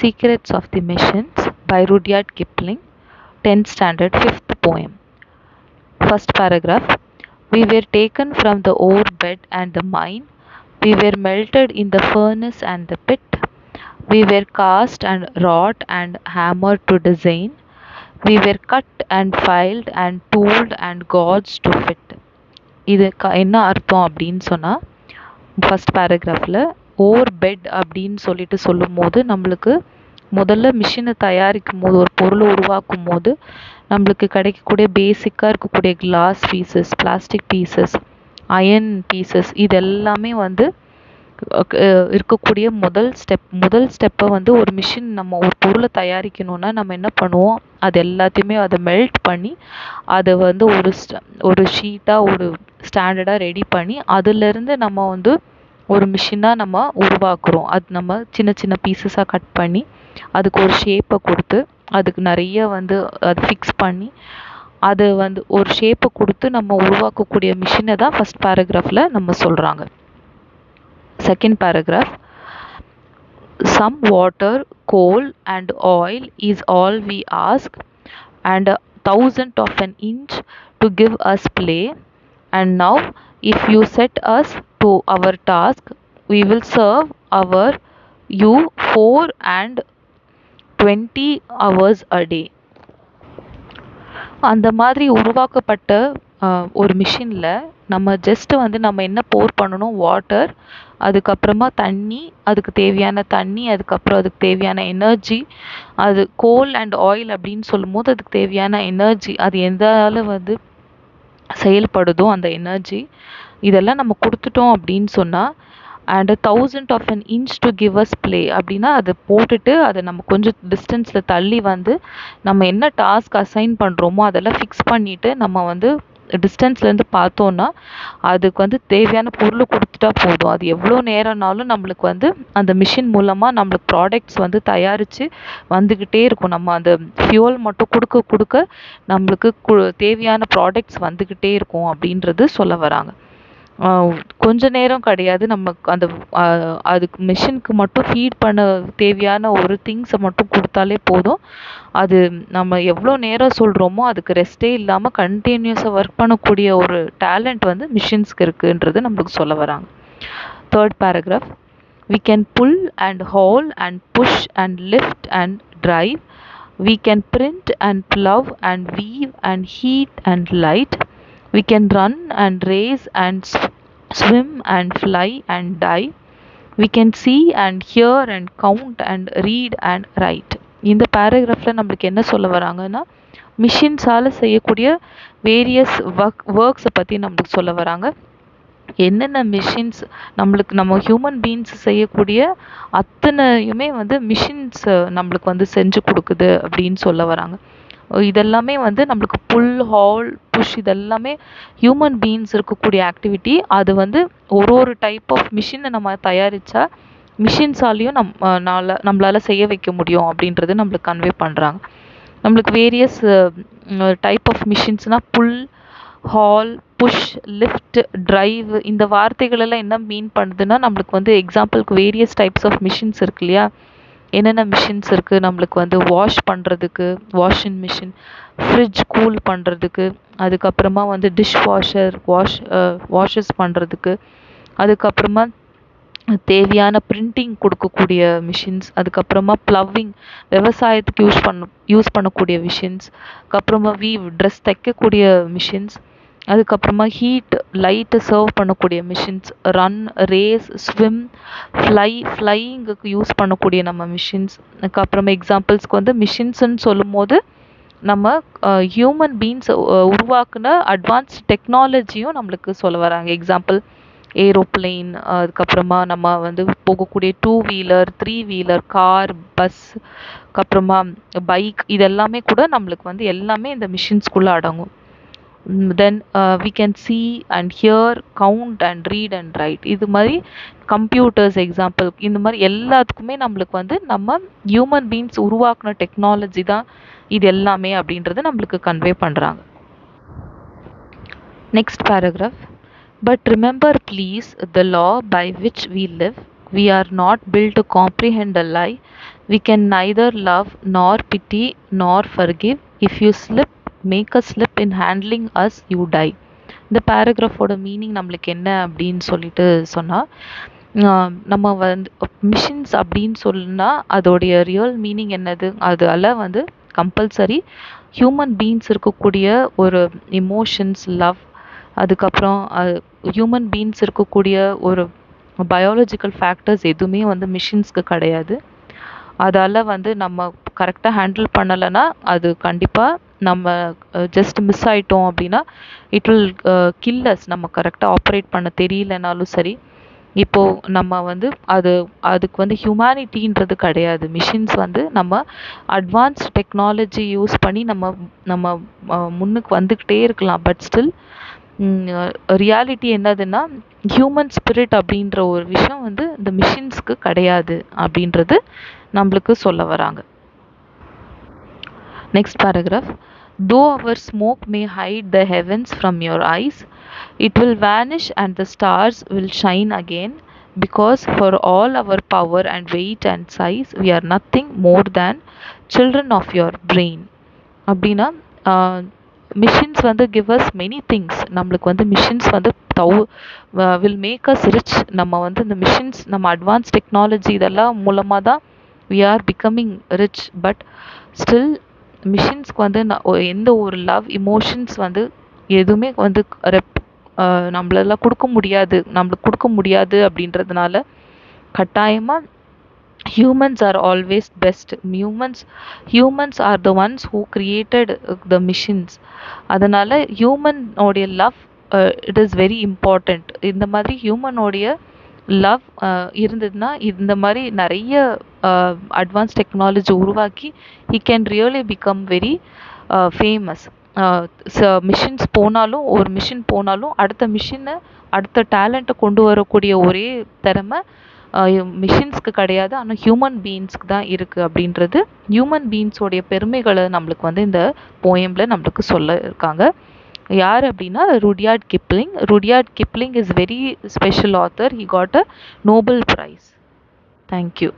Secrets of the Machines by Rudyard Kipling, 10th standard, 5th poem. First paragraph. We were taken from the ore bed and the mine. We were melted in the furnace and the pit. We were cast and wrought and hammered to design. We were cut and filed and tooled and gods to fit. இது என்ன அர்த்தம் அப்படின்னு சொன்னால், first பேராகிராஃபில் ஓர் bed அப்படின்னு சொல்லும் போது நம்மளுக்கு முதல்ல மிஷினை தயாரிக்கும் போது, ஒரு பொருளை உருவாக்கும் போது நம்மளுக்கு கிடைக்கக்கூடிய பேசிக்காக இருக்கக்கூடிய glass pieces, plastic pieces, iron pieces, இது எல்லாமே வந்து இருக்கக்கூடிய முதல் ஸ்டெப்பை வந்து ஒரு மிஷின், நம்ம ஒரு பொருளை தயாரிக்கணும்னா நம்ம என்ன பண்ணுவோம், அது எல்லாத்தையுமே அதை மெல்ட் பண்ணி அதை வந்து ஒரு ஷீட்டாக ஒரு ஸ்டாண்டர்டாக ரெடி பண்ணி அதிலேருந்து நம்ம வந்து ஒரு மிஷினாக நம்ம உருவாக்குறோம். அது நம்ம சின்ன சின்ன பீசஸாக கட் பண்ணி அதுக்கு ஒரு ஷேப்பை கொடுத்து அதுக்கு நிறைய வந்து அது ஃபிக்ஸ் பண்ணி அது வந்து ஒரு ஷேப்பை கொடுத்து நம்ம உருவாக்கக்கூடிய மிஷினை தான் ஃபஸ்ட் பேராகிராஃபில் நம்ம சொல்கிறாங்க. Second paragraph. Some water, coal and oil is all we ask, and 1,000 of an inch to give us play. And now, if you set us to our task, we will serve you 4 and 20 hours a day. அந்த மாதிரி உருவாக்கப்பட்ட ஒரு மிஷினில் நம்ம just வந்து நம்ம என்ன போர் பண்ணணும், வாட்டர், அதுக்கப்புறமா தண்ணி, அதுக்கு தேவையான தண்ணி, அதுக்கப்புறம் அதுக்கு தேவையான எனர்ஜி, அது கோல் அண்ட் ஆயில் அப்படின்னு சொல்லும் போது அதுக்கு தேவையான எனர்ஜி, அது எந்தால வந்து செயல்படுதோ அந்த எனர்ஜி, இதெல்லாம் நம்ம கொடுத்துட்டோம் அப்படின்னு சொன்னால், and 1,000 of an inch to give us play அப்படின்னா அதை போட்டுட்டு அதை நம்ம கொஞ்சம் டிஸ்டன்ஸில் தள்ளி வந்து நம்ம என்ன டாஸ்க் அசைன் பண்ணுறோமோ அதெல்லாம் ஃபிக்ஸ் பண்ணிவிட்டு நம்ம வந்து டிஸ்டன்ஸ்லேருந்து பார்த்தோன்னா அதுக்கு வந்து தேவையான பொருள் கொடுத்துட்டா போதும். அது எவ்வளோ நேரம்னாலும் நம்மளுக்கு வந்து அந்த மிஷின் மூலமாக நம்மளுக்கு ப்ராடக்ட்ஸ் வந்து தயாரித்து வந்துக்கிட்டே இருக்கும். நம்ம அந்த ஃபியூல் மட்டும் கொடுக்க நம்மளுக்கு தேவையான ப்ராடக்ட்ஸ் வந்துக்கிட்டே இருக்கும் அப்படின்றது சொல்ல வராங்க. கொஞ்ச நேரம் கிடையாது, நமக்கு அந்த அதுக்கு மிஷினுக்கு மட்டும் ஃபீட் பண்ண தேவையான ஒரு திங்ஸை மட்டும் கொடுத்தாலே போதும். அது நம்ம எவ்வளோ நேரம் சொல்கிறோமோ அதுக்கு ரெஸ்ட்டே இல்லாமல் கண்டினியூஸாக ஒர்க் பண்ணக்கூடிய ஒரு டேலண்ட் வந்து மிஷின்ஸ்க்கு இருக்குன்றது நம்மளுக்கு சொல்ல வராங்க. Third paragraph. We can pull and haul and push and lift and drive. We can print and plow and weave and heat and light. We can run and race and swim and fly and dive. We can see and hear and count and read and write. இந்த பேராகிராஃபில் நம்மளுக்கு என்ன சொல்ல வராங்கன்னா, மிஷின்ஸால் செய்யக்கூடிய various ஒர்க்ஸை பற்றி நம்மளுக்கு சொல்ல வராங்க. என்னென்ன மிஷின்ஸ் நம்ம ஹியூமன் பீயிங்ஸ் செய்யக்கூடிய அத்தனையுமே வந்து மிஷின்ஸ் நம்மளுக்கு வந்து செஞ்சு கொடுக்குது அப்படின்னு சொல்ல வராங்க. இதெல்லாமே வந்து நம்மளுக்கு புல், ஹால், புஷ் இதெல்லாமே ஹியூமன் பீயிங்ஸ் இருக்கக்கூடிய ஆக்டிவிட்டி. அது வந்து ஒரு டைப் ஆஃப் மிஷினை நம்ம தயாரித்தா மிஷின்ஸாலையும் நம்மளால் செய்ய வைக்க முடியும் அப்படின்றது நம்மளுக்கு கன்வே பண்ணுறாங்க. நம்மளுக்கு வேரியஸ் டைப் ஆஃப் மிஷின்ஸ்னால் pull, haul, push, lift, drive, இந்த வார்த்தைகளெல்லாம் என்ன மீன் பண்ணுதுன்னா, நம்மளுக்கு வந்து எக்ஸாம்பிளுக்கு வேரியஸ் டைப்ஸ் ஆஃப் மிஷின்ஸ் இருக்கு இல்லையா. என்னென்ன மிஷின்ஸ் இருக்குது, நம்மளுக்கு வந்து வாஷ் பண்ணுறதுக்கு வாஷிங் மிஷின், ஃப்ரிட்ஜ் கூல் பண்ணுறதுக்கு, அதுக்கப்புறமா வந்து டிஷ் வாஷர் வாஷஸ் பண்ணுறதுக்கு, அதுக்கப்புறமா தேவையான பிரிண்டிங் கொடுக்கக்கூடிய மிஷின்ஸ், அதுக்கப்புறமா ப்ளவ்விங் விவசாயத்துக்கு யூஸ் பண்ணக்கூடிய மிஷின்ஸ், அதுக்கப்புறமா ட்ரெஸ் தைக்கக்கூடிய மிஷின்ஸ், அதுக்கப்புறமா ஹீட் லைட்டை சர்வ் பண்ணக்கூடிய மிஷின்ஸ், ரன், ரேஸ், ஸ்விம், ஃப்ளையிங்குக்கு யூஸ் பண்ணக்கூடிய நம்ம மிஷின்ஸ். அதுக்கப்புறமா எக்ஸாம்பிள்ஸ்க்கு வந்து மிஷின்ஸ்ன்னு சொல்லும் போது நம்ம ஹியூமன் பீயிங்ஸ் உருவாக்குன அட்வான்ஸ் டெக்னாலஜியும் நம்மளுக்கு சொல்ல வராங்க. எக்ஸாம்பிள் ஏரோப்ளேன், அதுக்கப்புறமா நம்ம வந்து போகக்கூடிய 2 வீலர், 3 வீலர், கார், பஸ், அதுக்கப்புறமா பைக், இதெல்லாமே கூட நம்மளுக்கு வந்து எல்லாமே இந்த மிஷின்ஸ்குள்ளே அடங்கும். தென் we can see and hear, count and read and write. இது மாதிரி கம்ப்யூட்டர்ஸ் எக்ஸாம்பிள், இந்த மாதிரி எல்லாத்துக்குமே நம்மளுக்கு வந்து நம்ம ஹியூமன் பீயிங்ஸ் உருவாக்குன டெக்னாலஜி தான் இது எல்லாமே அப்படின்றது நம்மளுக்கு கன்வே பண்ணுறாங்க. Next paragraph. But remember please the law by which we live. We are not built to comprehend a lie. We can neither love nor pity nor forgive. If you slip, make a slip in handling us, you die. இந்த பேராகிராஃபோட meaning நம்மளுக்கு என்ன அப்படின்னு சொல்லிட்டு சொன்னால், நம்ம வந்து machines அப்படின்னு சொன்னா அதோடைய ரியல் மீனிங் என்னது? அதால வந்து கம்பல்சரி ஹியூமன் பீயிங்ஸ் இருக்கக்கூடிய ஒரு எமோஷன்ஸ், லவ், அதுக்கப்புறம் ஹியூமன் பீயிங்ஸ் இருக்கக்கூடிய ஒரு பயாலஜிக்கல் ஃபேக்டர்ஸ் எதுவுமே வந்து மிஷின்ஸ்க்கு கிடையாது. அதால் வந்து நம்ம கரெக்டாக ஹேண்டில் பண்ணலைன்னா அது கண்டிப்பாக நம்ம ஜஸ்ட் மிஸ் ஆயிட்டோம் அப்படின்னா இட் வில் கில்லஸ். நம்ம கரெக்டாக ஆப்ரேட் பண்ண தெரியலனாலும் சரி. இப்போது நம்ம வந்து அதுக்கு வந்து ஹியூமனிட்டின்றது கிடையாது. மிஷின்ஸ் வந்து நம்ம அட்வான்ஸ்ட் டெக்னாலஜி யூஸ் பண்ணி நம்ம முன்னுக்கு வந்துக்கிட்டே இருக்கலாம். பட் ஸ்டில் ரியாலிட்டி என்னதுன்னா, ஹியூமன் ஸ்பிரிட் அப்படின்ற ஒரு விஷயம் வந்து இந்த மிஷின்ஸ்க்கு கிடையாது அப்படின்றது நம்மளுக்கு சொல்ல வராங்க. Next paragraph. Though our smoke may hide the heavens from your eyes, it will vanish and the stars will shine again, because for all our power and weight and size, we are nothing more than children of your brain. அப்படின்னா machines வந்து give us many things. நம்மளுக்கு வந்து machines வந்து will make us rich. நம்ம வந்து இந்த machines, நம்ம advance technology இதெல்லாம் மூலமாக தான் we are becoming rich. But still மிஷின்ஸ்க்கு வந்து எந்த ஒரு லவ் இமோஷன்ஸ் வந்து எதுவுமே வந்து நம்மளெல்லாம் நம்மளுக்கு கொடுக்க முடியாது அப்படின்றதுனால கட்டாயமாக humans are always best. Humans are the ones who created the machines. அதனால் ஹியூமனோடைய love it is very important. இந்த மாதிரி ஹியூமனோடைய லவ் இருந்ததுன்னா இந்த மாதிரி நிறைய அட்வான்ஸ் டெக்னாலஜி உருவாக்கி he can really become very famous. Machines போனாலும், ஒரு மிஷின் போனாலும் அடுத்த டேலண்ட்டை கொண்டு வரக்கூடிய ஒரே திறமை மிஷின்ஸ்க்கு கிடையாது. ஆனால் ஹியூமன் பீயிங்ஸ்க்கு தான் இருக்குது அப்படின்றது ஹியூமன் பீயிங்ஸோடைய பெருமைகளை நம்மளுக்கு வந்து இந்த போயமில் நம்மளுக்கு சொல்ல இருக்காங்க. யார் அப்படின்னா Rudyard Kipling. Rudyard Kipling is very special author. He got a Nobel prize. Thank you.